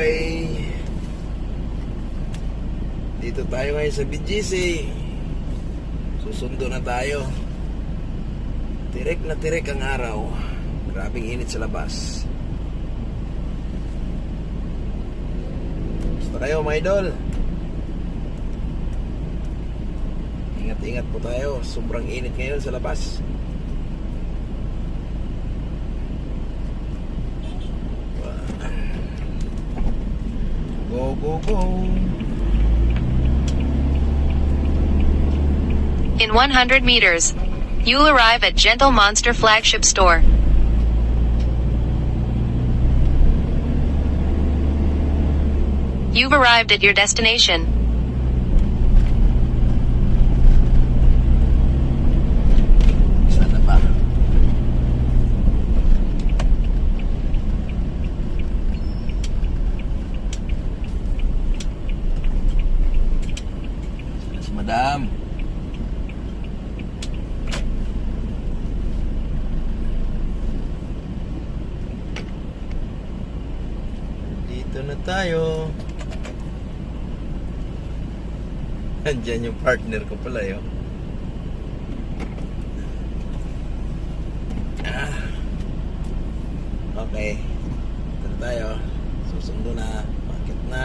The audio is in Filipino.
Okay. Dito tayo ngayon sa BGC. Susundo na tayo. Tirik na tirik ang araw. Grabing init sa labas. Basta kayo mga idol. Ingat-ingat po tayo. Sobrang init ngayon sa labas. Go, go, go. In 100 meters, you'll arrive at Gentle Monster Flagship Store. You've arrived at your destination. Sana ba? Sana si Madam. Dito na tayo. Andyan yung partner ko pala yun. Okay. Dito na tayo. Susundo na. Bakit na?